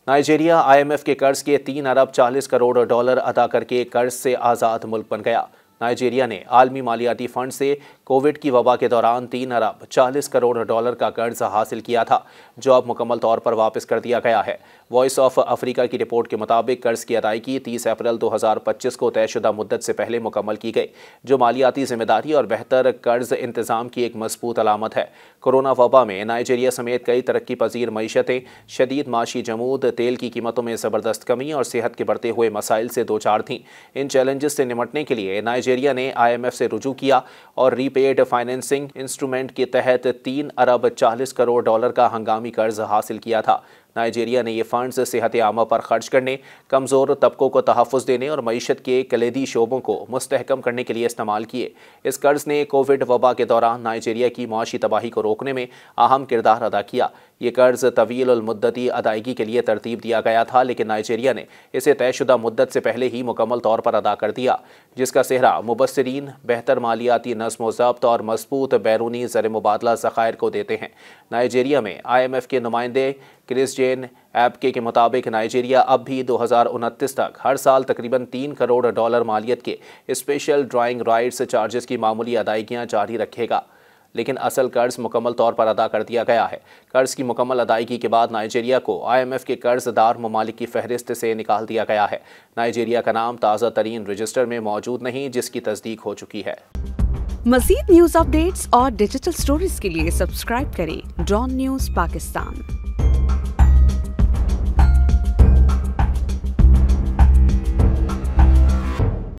Nigeria IMF के कर्ज के 3 अरब 40 करोड़ डॉलर अदा करके कर्ज से आज़ाद मुल्क बन गया। नाइजीरिया ने आलमी मालियाती फंड से कोविड की वबा के दौरान 3 अरब 40 करोड़ डॉलर का कर्ज हासिल किया था, जो अब मुकम्मल तौर पर वापस कर दिया गया है। वॉइस ऑफ अफ्रीका की रिपोर्ट के मुताबिक कर्ज की अदायगी 30 अप्रैल 2025 को तयशुदा मुद्दत से पहले मुकम्मल की गई, जो मालियाती जिम्मेदारी और बेहतर कर्ज इंतजाम की एक मजबूत अलामत है। कोरोना वबा में नाइजीरिया समेत कई तरक्की पजीर मईशतें शदीद माशी जमूद, तेल की कीमतों में ज़बरदस्त कमी और सेहत के बढ़ते हुए मसाइल से दो चार थीं। इन चैलेंजेस से निपटने के लिए नाइजीरिया ने आईएमएफ से रुजू किया और रीपेड फाइनेंसिंग इंस्ट्रूमेंट के तहत 3 अरब 40 करोड़ डॉलर का हंगामी कर्ज हासिल किया था। नाइजीरिया ने ये फंड्स सेहत आमा पर खर्च करने, कमज़ोर तबकों को तहफ़्फ़ुज़ देने और मईशत के कलीदी शोबों को मुस्तहकम करने के लिए इस्तेमाल किए। इस कर्ज ने कोविड वबा के दौरान नाइजीरिया की माशी तबाही को रोकने में अहम किरदार अदा किया। ये कर्ज तवील मुद्दती अदायगी के लिए तरतीब दिया गया था, लेकिन नाइजीरिया ने इसे तयशुदा मुद्दत से पहले ही मुकम्मल तौर पर अदा कर दिया, जिसका सेहरा मुबस्सिरीन बेहतर मालियाती नज़्म व ज़ब्त और मजबूत बैरूनी ज़र मुबादला ज़खायर को देते हैं। नाइजीरिया में IMF के नुमाइंदे क्रिस जेन एबके के मुताबिक नाइजीरिया अब भी 2029 तक हर साल तकरीबन 3 करोड़ डॉलर मालियत के स्पेशल ड्राइंग राइट्स चार्जेस की मामूली अदायगियाँ जारी रखेगा, लेकिन असल कर्ज मुकम्मल तौर पर अदा कर दिया गया है। कर्ज की मुकम्मल अदायगी के बाद नाइजीरिया को IMF के कर्जदार ममालिक की फहरिस्त से निकाल दिया गया है। नाइजीरिया का नाम ताज़ा तरीन रजिस्टर में मौजूद नहीं, जिसकी तस्दीक हो चुकी है। मज़ीद न्यूज़ अपडेट्स और डिजिटल स्टोरीज के लिए सब्सक्राइब करें डॉन न्यूज़ पाकिस्तान।